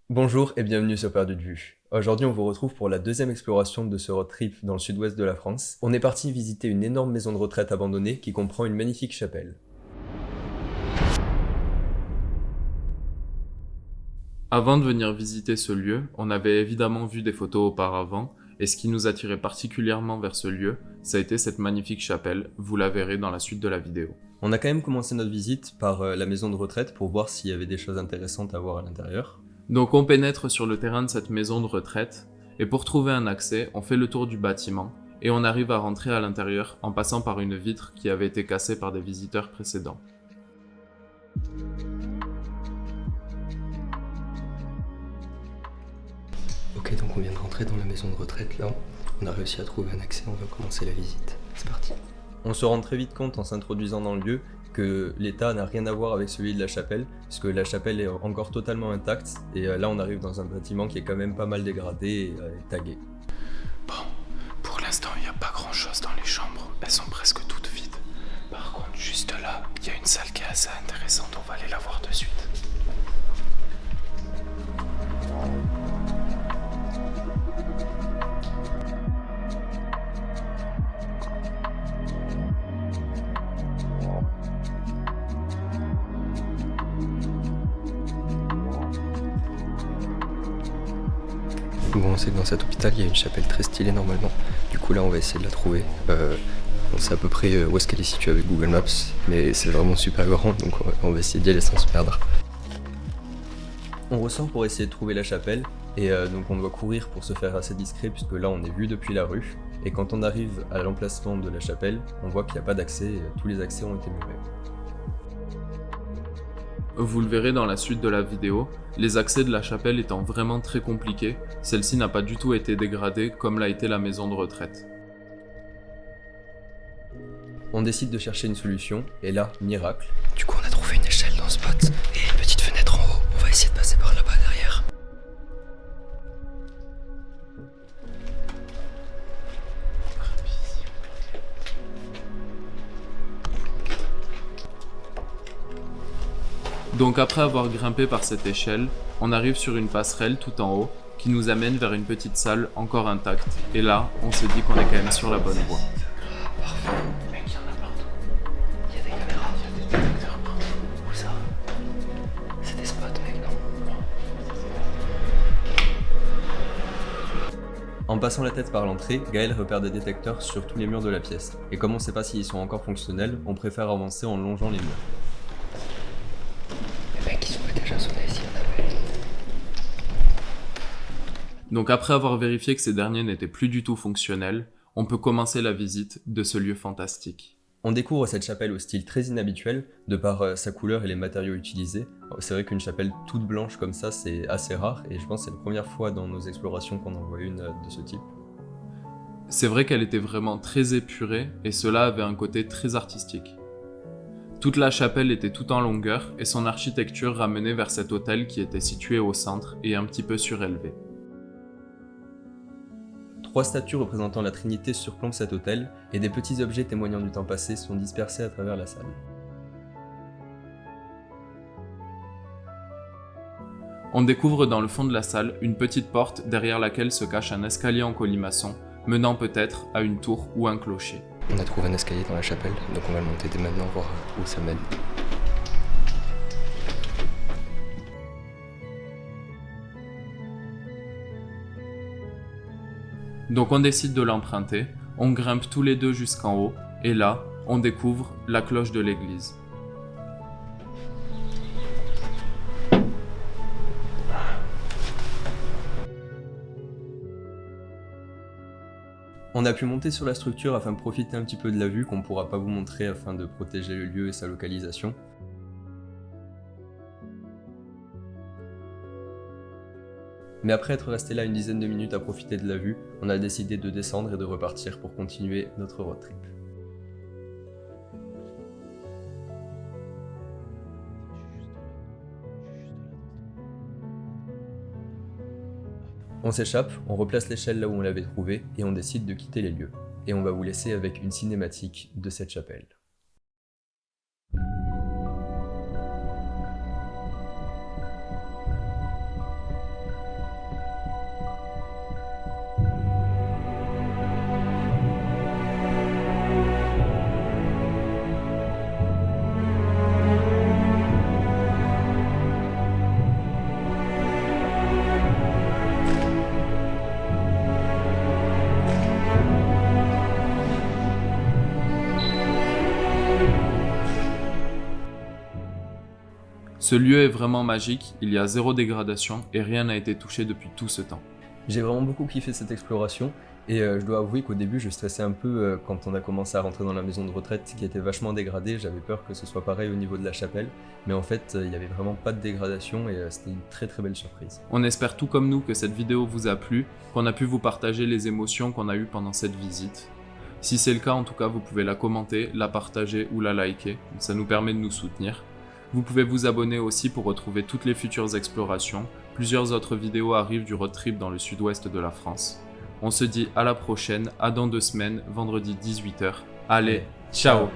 Bonjour et bienvenue sur Perdu de Vue. Aujourd'hui, on vous retrouve pour la deuxième exploration de ce road trip dans le sud-ouest de la France. On est parti visiter une énorme maison de retraite abandonnée qui comprend une magnifique chapelle. Avant de venir visiter ce lieu, on avait évidemment vu des photos auparavant, et ce qui nous attirait particulièrement vers ce lieu, ça a été cette magnifique chapelle, vous la verrez dans la suite de la vidéo. On a quand même commencé notre visite par la maison de retraite pour voir s'il y avait des choses intéressantes à voir à l'intérieur. Donc on pénètre sur le terrain de cette maison de retraite, et pour trouver un accès, on fait le tour du bâtiment, et on arrive à rentrer à l'intérieur en passant par une vitre qui avait été cassée par des visiteurs précédents. Ok, donc on vient de rentrer dans la maison de retraite là. On a réussi à trouver un accès, on va commencer la visite. C'est parti. On se rend très vite compte en s'introduisant dans le lieu que l'état n'a rien à voir avec celui de la chapelle, puisque la chapelle est encore totalement intacte, et là on arrive dans un bâtiment qui est quand même pas mal dégradé et tagué. Bon, pour l'instant il n'y a pas grand chose dans les chambres, elles sont presque toutes vides. Par contre, juste là, il y a une salle qui est assez intéressante, on va aller la voir de suite. Bon, on sait que dans cet hôpital il y a une chapelle très stylée normalement. Du coup là on va essayer de la trouver. On sait à peu près où est-ce qu'elle est située avec Google Maps, mais c'est vraiment super grand donc on va essayer d'y aller sans se perdre. On ressort pour essayer de trouver la chapelle, et donc on doit courir pour se faire assez discret puisque là on est vu depuis la rue, et quand on arrive à l'emplacement de la chapelle, on voit qu'il n'y a pas d'accès, tous les accès ont été murés. Vous le verrez dans la suite de la vidéo, les accès de la chapelle étant vraiment très compliqués, celle-ci n'a pas du tout été dégradée comme l'a été la maison de retraite. On décide de chercher une solution, et là, miracle, Du coup on a trouvé une échelle dans ce spot et une petite fenêtre en haut. On va essayer de passer par là-bas derrière. Donc après avoir grimpé par cette échelle, on arrive sur une passerelle tout en haut qui nous amène vers une petite salle encore intacte, et là, on se dit qu'on est quand même sur la bonne voie. Mec, il y en a partout. Il y a des caméras, il y a des détecteurs partout. Où ça? C'est des spots, mec, non? en passant la tête par l'entrée, Gaël repère des détecteurs sur tous les murs de la pièce, et comme on sait pas s'ils sont encore fonctionnels, on préfère avancer en longeant les murs. Les mecs, ils ont déjà sonné s'il y en avait. Donc après avoir vérifié que ces derniers n'étaient plus du tout fonctionnels, on peut commencer la visite de ce lieu fantastique. On découvre cette chapelle au style très inhabituel, de par sa couleur et les matériaux utilisés. C'est vrai qu'une chapelle toute blanche comme ça, c'est assez rare, et je pense que c'est la première fois dans nos explorations qu'on en voit une de ce type. C'est vrai qu'elle était vraiment très épurée et cela avait un côté très artistique. Toute la chapelle était tout en longueur et son architecture ramenait vers cet autel qui était situé au centre et un petit peu surélevé. 3 statues représentant la Trinité surplombent cet autel, et des petits objets témoignant du temps passé sont dispersés à travers la salle. On découvre dans le fond de la salle une petite porte derrière laquelle se cache un escalier en colimaçon, menant peut-être à une tour ou un clocher. On a trouvé un escalier dans la chapelle, donc on va le monter dès maintenant, voir où ça mène. Donc on décide de l'emprunter, on grimpe tous les deux jusqu'en haut, et là, on découvre la cloche de l'église. On a pu monter sur la structure afin de profiter un petit peu de la vue qu'on pourra pas vous montrer afin de protéger le lieu et sa localisation. Mais après être resté là une dizaine de minutes à profiter de la vue, on a décidé de descendre et de repartir pour continuer notre road trip. On s'échappe, on replace l'échelle là où on l'avait trouvée et on décide de quitter les lieux. Et on va vous laisser avec une cinématique de cette chapelle. Ce lieu est vraiment magique, il y a 0 dégradation et rien n'a été touché depuis tout ce temps. J'ai vraiment beaucoup kiffé cette exploration et je dois avouer qu'au début je stressais un peu quand on a commencé à rentrer dans la maison de retraite qui était vachement dégradée, j'avais peur que ce soit pareil au niveau de la chapelle, mais en fait il n'y avait vraiment pas de dégradation et c'était une très très belle surprise. On espère tout comme nous que cette vidéo vous a plu, qu'on a pu vous partager les émotions qu'on a eues pendant cette visite. Si c'est le cas, en tout cas, vous pouvez la commenter, la partager ou la liker, ça nous permet de nous soutenir. Vous pouvez vous abonner aussi pour retrouver toutes les futures explorations. Plusieurs autres vidéos arrivent du road trip dans le sud-ouest de la France. On se dit à la prochaine, à dans 2 semaines, vendredi 18h. Allez, ciao!